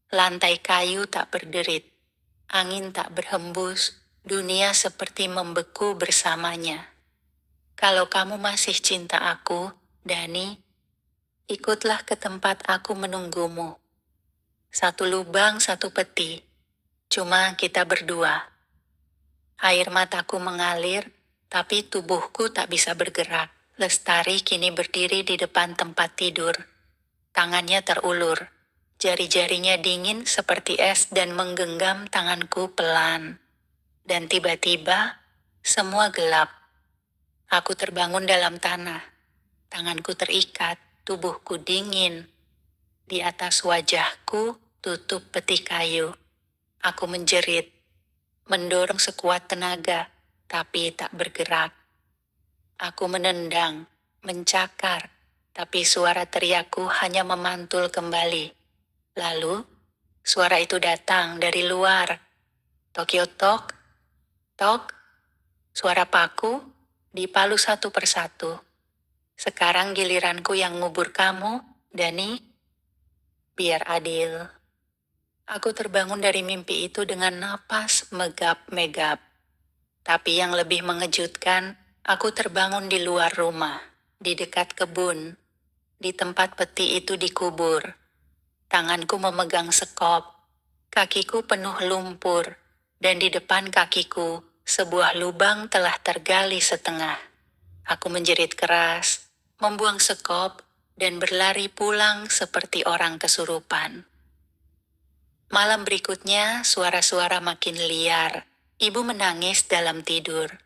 Lantai kayu tak berderit. Angin tak berhembus. Dunia seperti membeku bersamanya. Kalau kamu masih cinta aku, Dani, ikutlah ke tempat aku menunggumu. Satu lubang, satu peti. Cuma kita berdua. Air mataku mengalir, tapi tubuhku tak bisa bergerak. Lestari kini berdiri di depan tempat tidur. Tangannya terulur. Jari-jarinya dingin seperti es dan menggenggam tanganku pelan. Dan tiba-tiba, semua gelap. Aku terbangun dalam tanah. Tanganku terikat, tubuhku dingin. Di atas wajahku, tutup peti kayu. Aku menjerit, mendorong sekuat tenaga, tapi tak bergerak. Aku menendang, mencakar, tapi suara teriakku hanya memantul kembali. Lalu, suara itu datang dari luar. Tokyo tok, tok, suara paku, dipalu satu persatu. Sekarang giliranku yang ngubur kamu, Dani. Biar adil. Aku terbangun dari mimpi itu dengan napas megap-megap. Tapi yang lebih mengejutkan, aku terbangun di luar rumah, di dekat kebun, di tempat peti itu dikubur. Tanganku memegang sekop, kakiku penuh lumpur, dan di depan kakiku, sebuah lubang telah tergali setengah. Aku menjerit keras, membuang sekop, dan berlari pulang seperti orang kesurupan. Malam berikutnya, suara-suara makin liar. Ibu menangis dalam tidur.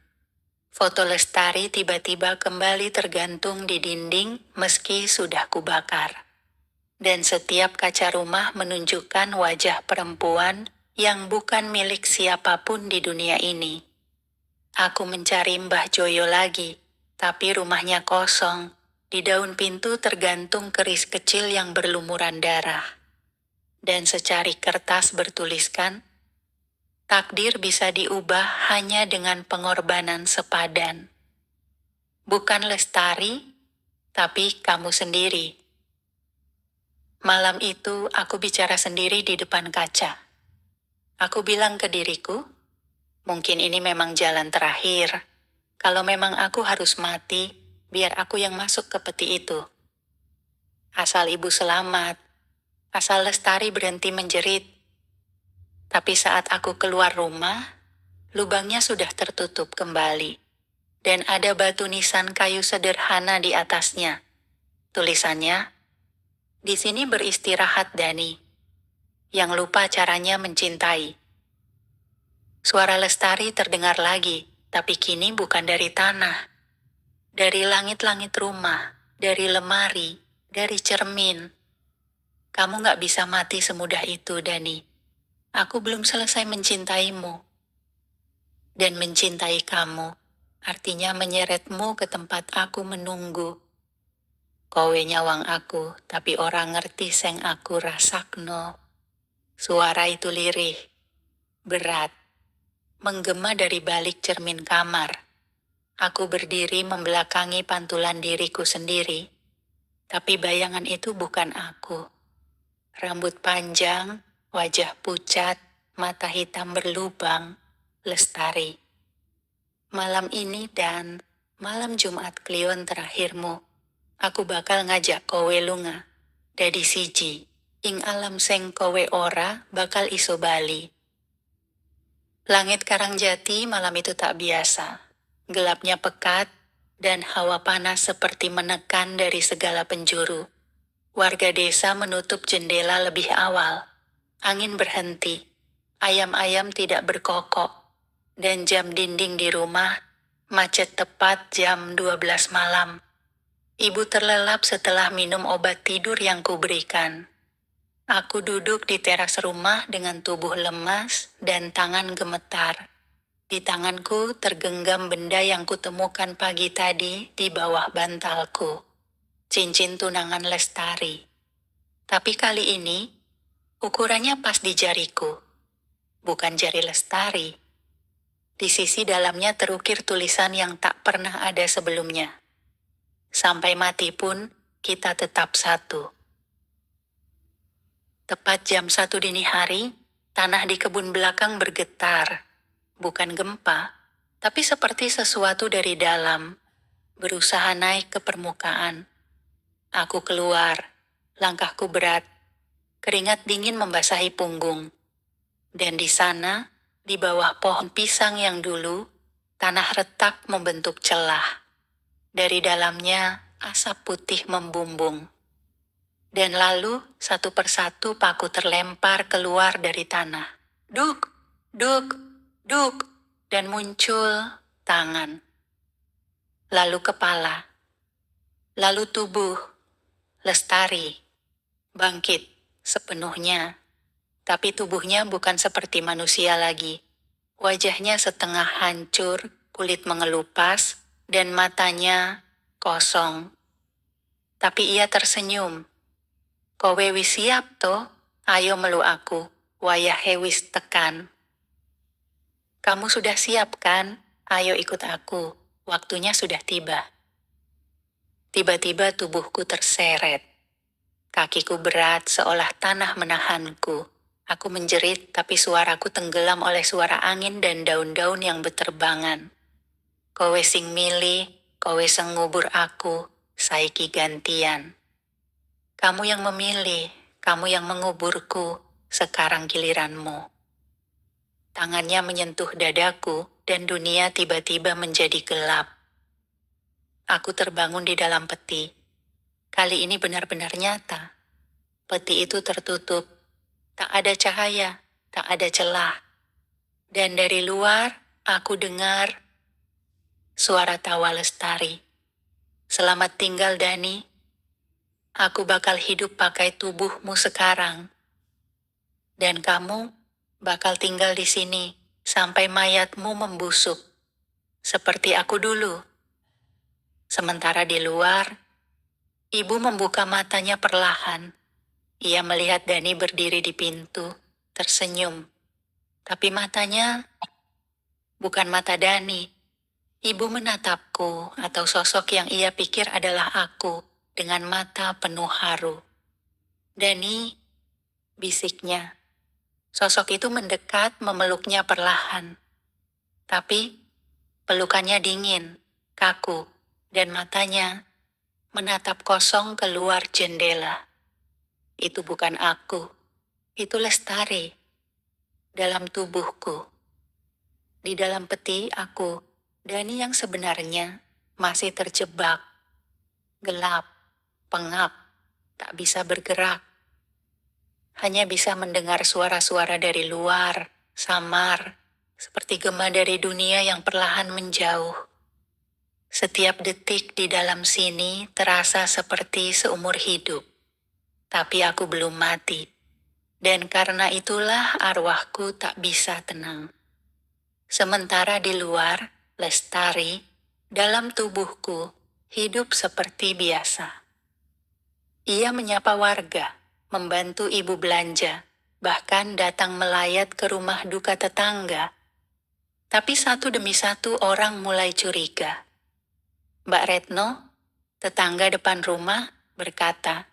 Foto Lestari tiba-tiba kembali tergantung di dinding meski sudah kubakar. Dan setiap kaca rumah menunjukkan wajah perempuan yang bukan milik siapapun di dunia ini. Aku mencari Mbah Joyo lagi, tapi rumahnya kosong. Di daun pintu tergantung keris kecil yang berlumuran darah. Dan secari kertas bertuliskan, takdir bisa diubah hanya dengan pengorbanan sepadan. Bukan Lestari, tapi kamu sendiri. Malam itu aku bicara sendiri di depan kaca. Aku bilang ke diriku, mungkin ini memang jalan terakhir. Kalau memang aku harus mati, biar aku yang masuk ke peti itu. Asal ibu selamat, asal Lestari berhenti menjerit. Tapi saat aku keluar rumah, lubangnya sudah tertutup kembali. Dan ada batu nisan kayu sederhana di atasnya. Tulisannya, di sini beristirahat Dani, yang lupa caranya mencintai. Suara Lestari terdengar lagi, tapi kini bukan dari tanah. Dari langit-langit rumah, dari lemari, dari cermin. Kamu gak bisa mati semudah itu, Dani. Aku belum selesai mencintaimu. Dan mencintai kamu, artinya menyeretmu ke tempat aku menunggu. Kowe nyawang aku, tapi orang ngerti seng aku rasakno. Suara itu lirih, berat, menggema dari balik cermin kamar. Aku berdiri membelakangi pantulan diriku sendiri, tapi bayangan itu bukan aku. Rambut panjang, wajah pucat, mata hitam berlubang, Lestari. Malam ini dan malam Jumat Kliwon terakhirmu, aku bakal ngajak kowe lunga. Dadi siji, ing alam seng kowe ora bakal iso bali. Langit Karangjati malam itu tak biasa. Gelapnya pekat, dan hawa panas seperti menekan dari segala penjuru. Warga desa menutup jendela lebih awal. Angin berhenti. Ayam-ayam tidak berkokok. Dan jam dinding di rumah macet tepat jam 12 malam. Ibu terlelap setelah minum obat tidur yang kuberikan. Aku duduk di teras rumah dengan tubuh lemas dan tangan gemetar. Di tanganku tergenggam benda yang kutemukan pagi tadi di bawah bantalku. Cincin tunangan Lestari. Tapi kali ini, ukurannya pas di jariku. Bukan jari Lestari. Di sisi dalamnya terukir tulisan yang tak pernah ada sebelumnya. Sampai mati pun, kita tetap satu. Tepat jam 1 dini hari, tanah di kebun belakang bergetar. Bukan gempa, tapi seperti sesuatu dari dalam, berusaha naik ke permukaan. Aku keluar, langkahku berat, keringat dingin membasahi punggung. Dan di sana, di bawah pohon pisang yang dulu, tanah retak membentuk celah. Dari dalamnya, asap putih membumbung. Dan lalu, satu persatu paku terlempar keluar dari tanah. Duk, duk, duk, dan muncul tangan. Lalu kepala. Lalu tubuh. Lestari. Bangkit sepenuhnya. Tapi tubuhnya bukan seperti manusia lagi. Wajahnya setengah hancur, kulit mengelupas, dan matanya kosong. Tapi ia tersenyum. Kowe wis siap toh? Ayo melu aku. Wayahe wis tekan. Kamu sudah siap kan? Ayo ikut aku. Waktunya sudah tiba. Tiba-tiba tubuhku terseret. Kakiku berat seolah tanah menahanku. Aku menjerit tapi suaraku tenggelam oleh suara angin dan daun-daun yang beterbangan. Kowe sing milih, kowe sing ngubur aku, saiki gantian. Kamu yang memilih, kamu yang menguburku, sekarang giliranmu. Tangannya menyentuh dadaku dan dunia tiba-tiba menjadi gelap. Aku terbangun di dalam peti. Kali ini benar-benar nyata. Peti itu tertutup. Tak ada cahaya, tak ada celah. Dan dari luar, aku dengar suara tawa Lestari. Selamat tinggal, Dani. Aku bakal hidup pakai tubuhmu sekarang. Dan kamu bakal tinggal di sini sampai mayatmu membusuk. Seperti aku dulu. Sementara di luar, ibu membuka matanya perlahan. Ia melihat Dani berdiri di pintu, tersenyum. Tapi matanya bukan mata Dani. Ibu menatapku atau sosok yang ia pikir adalah aku dengan mata penuh haru. Dani, bisiknya. Sosok itu mendekat memeluknya perlahan. Tapi pelukannya dingin, kaku, dan matanya menatap kosong keluar jendela. Itu bukan aku, itu Lestari. Dalam tubuhku. Di dalam peti aku, Dani yang sebenarnya masih terjebak. Gelap, pengap, tak bisa bergerak. Hanya bisa mendengar suara-suara dari luar, samar, seperti gema dari dunia yang perlahan menjauh. Setiap detik di dalam sini terasa seperti seumur hidup. Tapi aku belum mati. Dan karena itulah arwahku tak bisa tenang. Sementara di luar, Lestari, dalam tubuhku, hidup seperti biasa. Ia menyapa warga, membantu ibu belanja, bahkan datang melayat ke rumah duka tetangga. Tapi satu demi satu orang mulai curiga. Mbak Retno, tetangga depan rumah, berkata,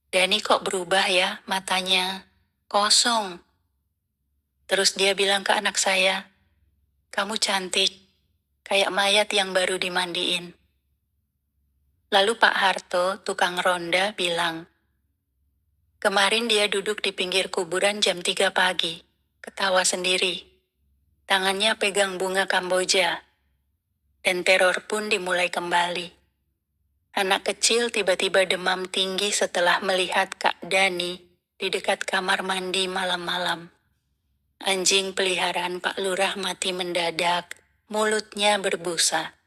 "Dani kok berubah ya matanya? Kosong." Terus dia bilang ke anak saya, "Kamu cantik, kayak mayat yang baru dimandiin." Lalu Pak Harto, tukang ronda, bilang, "Kemarin dia duduk di pinggir kuburan jam 3 pagi, ketawa sendiri. Tangannya pegang bunga Kamboja, dan teror pun dimulai kembali. Anak kecil tiba-tiba demam tinggi setelah melihat Kak Dani di dekat kamar mandi malam-malam. Anjing peliharaan Pak Lurah mati mendadak, mulutnya berbusa.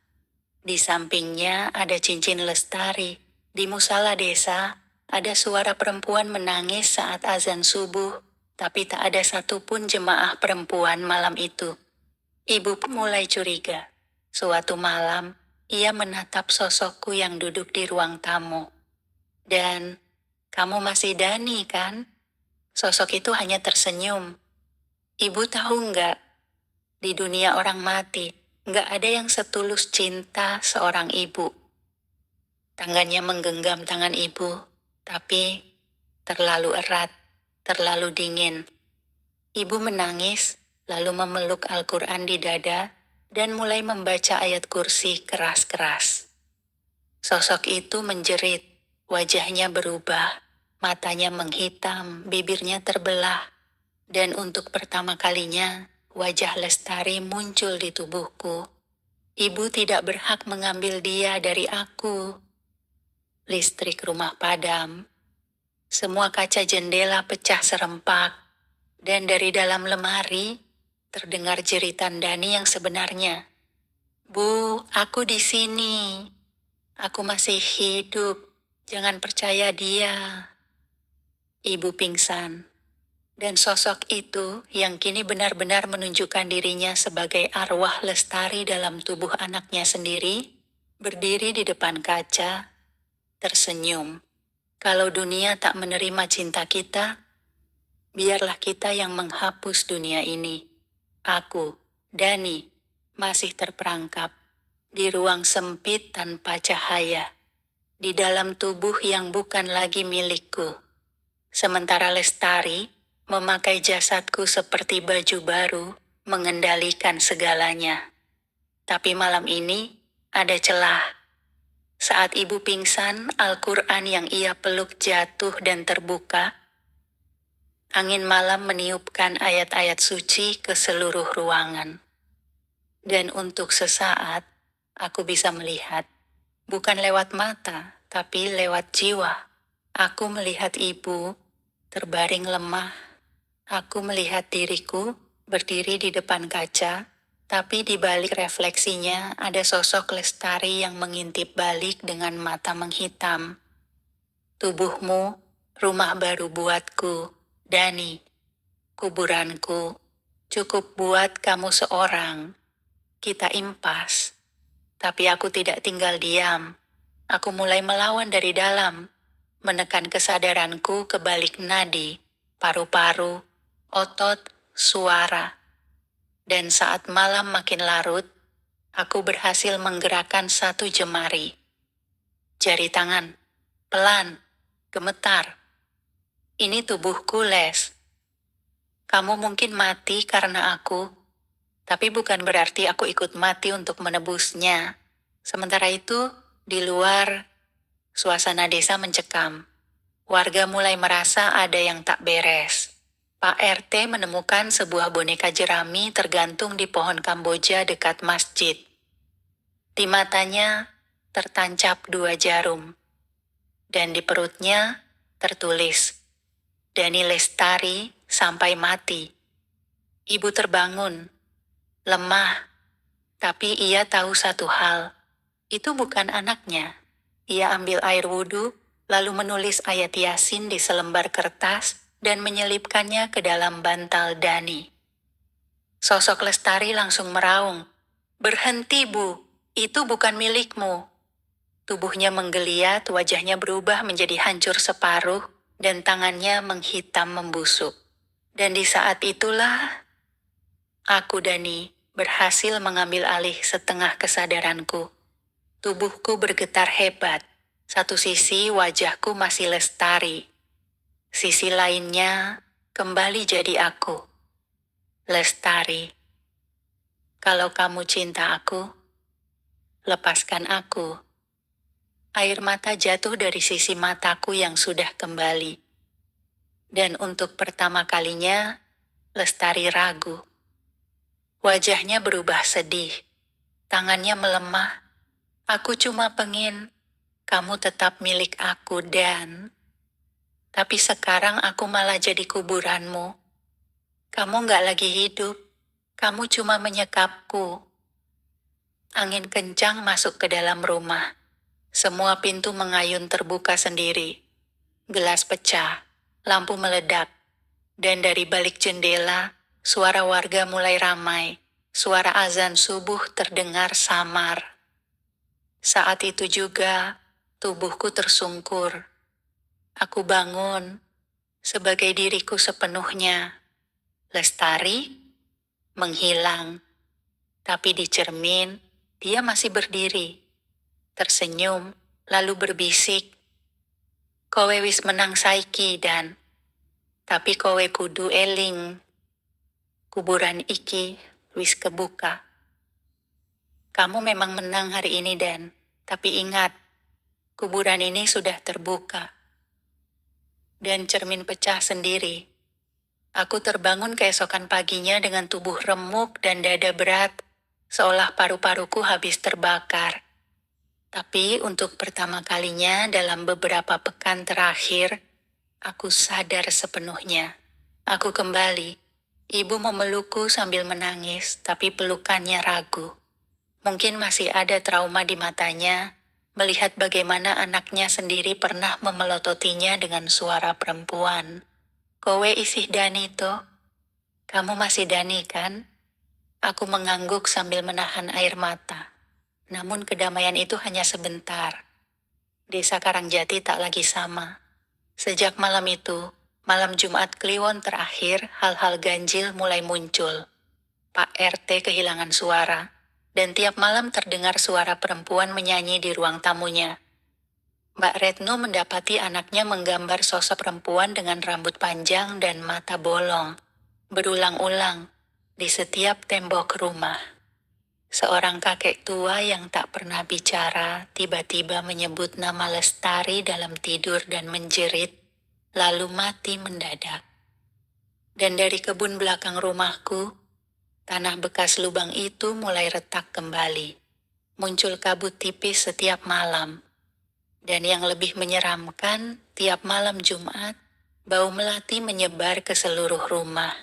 Di sampingnya ada cincin lestari. Di musala desa ada suara perempuan menangis saat azan subuh, tapi tak ada satupun jemaah perempuan malam itu. Ibu pun mulai curiga. Suatu malam, ia menatap sosokku yang duduk di ruang tamu. Dan, "Kamu masih Dani, kan?" Sosok itu hanya tersenyum. Ibu tahu nggak, di dunia orang mati, nggak ada yang setulus cinta seorang ibu. Tangannya menggenggam tangan ibu, tapi terlalu erat, terlalu dingin. Ibu menangis, lalu memeluk Al-Quran di dada, dan mulai membaca ayat kursi keras-keras. Sosok itu menjerit, wajahnya berubah, matanya menghitam, bibirnya terbelah, dan untuk pertama kalinya, wajah Lestari muncul di tubuhku. Ibu tidak berhak mengambil dia dari aku. Listrik rumah padam. Semua kaca jendela pecah serempak. Dan dari dalam lemari, terdengar jeritan Dani yang sebenarnya. "Bu, aku di sini. Aku masih hidup. Jangan percaya dia." Ibu pingsan. Dan sosok itu yang kini benar-benar menunjukkan dirinya sebagai arwah Lestari dalam tubuh anaknya sendiri, berdiri di depan kaca, tersenyum. Kalau dunia tak menerima cinta kita, biarlah kita yang menghapus dunia ini. Aku, Dani, masih terperangkap di ruang sempit tanpa cahaya, di dalam tubuh yang bukan lagi milikku. Sementara Lestari memakai jasadku seperti baju baru, mengendalikan segalanya. Tapi malam ini ada celah. Saat ibu pingsan, Al-Quran yang ia peluk jatuh dan terbuka. Angin malam meniupkan ayat-ayat suci ke seluruh ruangan. Dan untuk sesaat, aku bisa melihat, bukan lewat mata, tapi lewat jiwa. Aku melihat ibu terbaring lemah. Aku melihat diriku berdiri di depan kaca, tapi di balik refleksinya ada sosok Lestari yang mengintip balik dengan mata menghitam. "Tubuhmu, rumah baru buatku, Dani. Kuburanku, cukup buat kamu seorang. Kita impas." Tapi aku tidak tinggal diam. Aku mulai melawan dari dalam, menekan kesadaranku ke balik nadi, paru-paru, otot, suara. Dan saat malam makin larut, aku berhasil menggerakkan satu jemari. Jari tangan, pelan, gemetar. Ini tubuhku, Les. Kamu mungkin mati karena aku, tapi bukan berarti aku ikut mati untuk menebusnya. Sementara itu, di luar, suasana desa mencekam. Warga mulai merasa ada yang tak beres. Pak RT menemukan sebuah boneka jerami tergantung di pohon Kamboja dekat masjid. Di matanya tertancap 2 jarum. Dan di perutnya tertulis, "Dani Lestari sampai mati." Ibu terbangun, lemah, tapi ia tahu satu hal. Itu bukan anaknya. Ia ambil air wudhu, lalu menulis ayat Yasin di selembar kertas dan menyelipkannya ke dalam bantal Dani. Sosok Lestari langsung meraung, "Berhenti, Bu. Itu bukan milikmu." Tubuhnya menggeliat, wajahnya berubah menjadi hancur separuh, dan tangannya menghitam membusuk. Dan di saat itulah aku, Dani, berhasil mengambil alih setengah kesadaranku. Tubuhku bergetar hebat. Satu sisi wajahku masih lestari. Sisi lainnya kembali jadi aku. Lestari. Kalau kamu cinta aku, lepaskan aku. Air mata jatuh dari sisi mataku yang sudah kembali. Dan untuk pertama kalinya, Lestari ragu. Wajahnya berubah sedih. Tangannya melemah. Aku cuma pengen kamu tetap milik aku dan... Tapi sekarang aku malah jadi kuburanmu. Kamu gak lagi hidup. Kamu cuma menyekapku. Angin kencang masuk ke dalam rumah. Semua pintu mengayun terbuka sendiri. Gelas pecah. Lampu meledak. Dan dari balik jendela, suara warga mulai ramai. Suara azan subuh terdengar samar. Saat itu juga, tubuhku tersungkur. Aku bangun, sebagai diriku sepenuhnya. Lestari menghilang. Tapi di cermin, dia masih berdiri. Tersenyum, lalu berbisik. Kowe wis menang saiki dan... Tapi kowe kudu eling. Kuburan iki wis kebuka. Kamu memang menang hari ini Dan, tapi ingat, kuburan ini sudah terbuka. Dan cermin pecah sendiri. Aku terbangun keesokan paginya dengan tubuh remuk dan dada berat, seolah paru-paruku habis terbakar. Tapi untuk pertama kalinya dalam beberapa pekan terakhir, aku sadar sepenuhnya. Aku kembali. Ibu memelukku sambil menangis, tapi pelukannya ragu. Mungkin masih ada trauma di matanya, melihat bagaimana anaknya sendiri pernah memelototinya dengan suara perempuan. Kowe isih Dani toh? Kamu masih Dani kan? Aku mengangguk sambil menahan air mata. Namun kedamaian itu hanya sebentar. Desa Karangjati tak lagi sama. Sejak malam itu, malam Jumat Kliwon terakhir, hal-hal ganjil mulai muncul. Pak RT kehilangan suara, dan tiap malam terdengar suara perempuan menyanyi di ruang tamunya. Mbak Retno mendapati anaknya menggambar sosok perempuan dengan rambut panjang dan mata bolong, berulang-ulang, di setiap tembok rumah. Seorang kakek tua yang tak pernah bicara tiba-tiba menyebut nama Lestari dalam tidur dan menjerit, lalu mati mendadak. Dan dari kebun belakang rumahku, tanah bekas lubang itu mulai retak kembali. Muncul kabut tipis setiap malam. Dan yang lebih menyeramkan, tiap malam Jumat, bau melati menyebar ke seluruh rumah.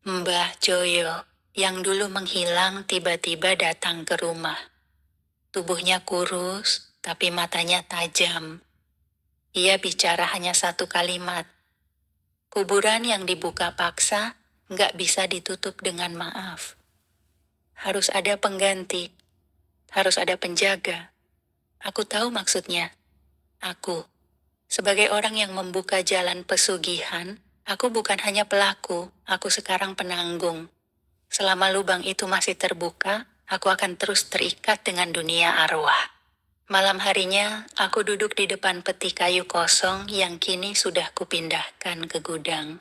Mbah Joyo, yang dulu menghilang tiba-tiba datang ke rumah. Tubuhnya kurus, tapi matanya tajam. Ia bicara hanya satu kalimat. Kuburan yang dibuka paksa nggak bisa ditutup dengan maaf. Harus ada pengganti. Harus ada penjaga. Aku tahu maksudnya. Aku, sebagai orang yang membuka jalan pesugihan, aku bukan hanya pelaku, aku sekarang penanggung. Selama lubang itu masih terbuka, aku akan terus terikat dengan dunia arwah. Malam harinya, aku duduk di depan peti kayu kosong yang kini sudah kupindahkan ke gudang.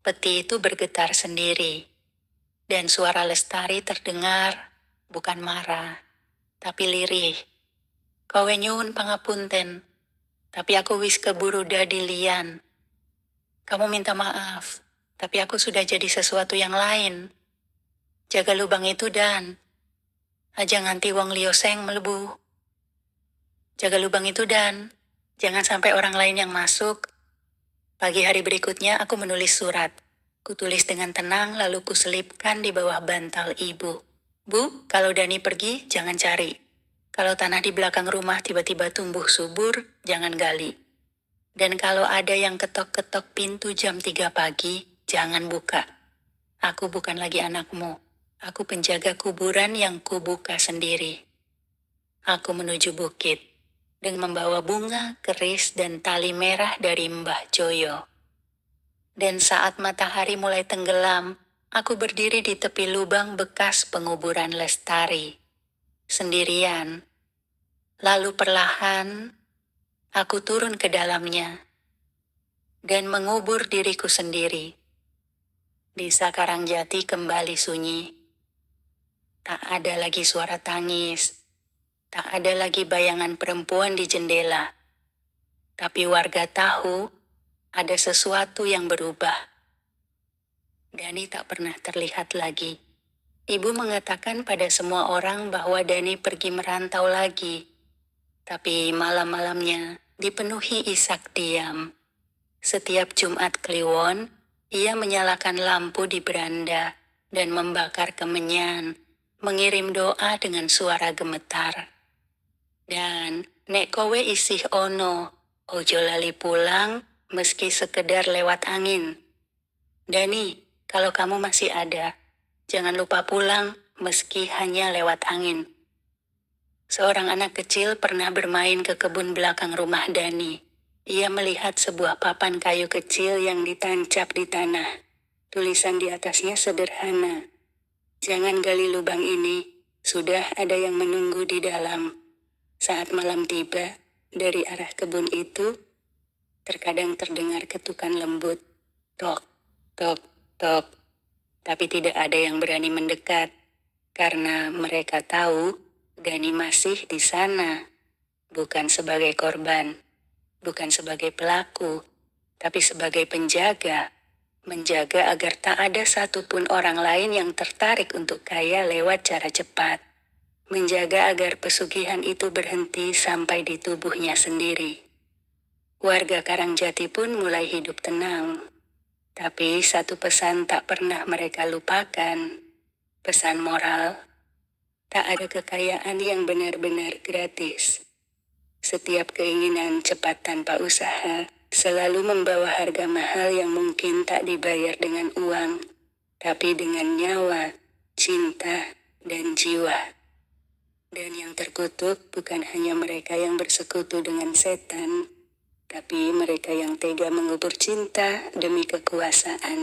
Peti itu bergetar sendiri, dan suara Lestari terdengar, bukan marah, tapi lirih. Kowe nyuwun pangapunten, tapi aku wis keburu dadi liyan. Kamu minta maaf, tapi aku sudah jadi sesuatu yang lain. Jaga lubang itu Dan. Aja nganti wong liyo seng melebu. Jaga lubang itu Dan. Jangan sampai orang lain yang masuk. Pagi hari berikutnya aku menulis surat. Kutulis dengan tenang lalu kuselipkan di bawah bantal ibu. Bu, kalau Dani pergi jangan cari. Kalau tanah di belakang rumah tiba-tiba tumbuh subur, jangan gali. Dan kalau ada yang ketok-ketok pintu jam 3 pagi, jangan buka. Aku bukan lagi anakmu. Aku penjaga kuburan yang kubuka sendiri. Aku menuju bukit. dengan membawa bunga, keris, dan tali merah dari Mbah Joyo. Dan saat matahari mulai tenggelam, aku berdiri di tepi lubang bekas penguburan Lestari, sendirian. Lalu perlahan, aku turun ke dalamnya dan mengubur diriku sendiri. Desa Karangjati kembali sunyi. Tak ada lagi suara tangis. Tak ada lagi bayangan perempuan di jendela. Tapi warga tahu ada sesuatu yang berubah. Dani tak pernah terlihat lagi. Ibu mengatakan pada semua orang bahwa Dani pergi merantau lagi. Tapi malam-malamnya dipenuhi isak diam. Setiap Jumat Kliwon, ia menyalakan lampu di beranda dan membakar kemenyan, mengirim doa dengan suara gemetar. Dan nek kowe isih ono, ojo lali pulang meski sekedar lewat angin. Dani, kalau kamu masih ada, jangan lupa pulang meski hanya lewat angin. Seorang anak kecil pernah bermain ke kebun belakang rumah Dani. Ia melihat sebuah papan kayu kecil yang ditancap di tanah. Tulisan di atasnya sederhana. Jangan gali lubang ini, sudah ada yang menunggu di dalam. Saat malam tiba, dari arah kebun itu, terkadang terdengar ketukan lembut. Tok, tok, tok. Tapi tidak ada yang berani mendekat, karena mereka tahu Dani masih di sana. Bukan sebagai korban. Bukan sebagai pelaku, tapi sebagai penjaga. Menjaga agar tak ada satupun orang lain yang tertarik untuk kaya lewat cara cepat. Menjaga agar pesugihan itu berhenti sampai di tubuhnya sendiri. Warga Karangjati pun mulai hidup tenang. Tapi satu pesan tak pernah mereka lupakan. Pesan moral. Tak ada kekayaan yang benar-benar gratis. Setiap keinginan cepat tanpa usaha selalu membawa harga mahal yang mungkin tak dibayar dengan uang, tapi dengan nyawa, cinta, dan jiwa. Dan yang terkutuk bukan hanya mereka yang bersekutu dengan setan, tapi mereka yang tega mengubur cinta demi kekuasaan.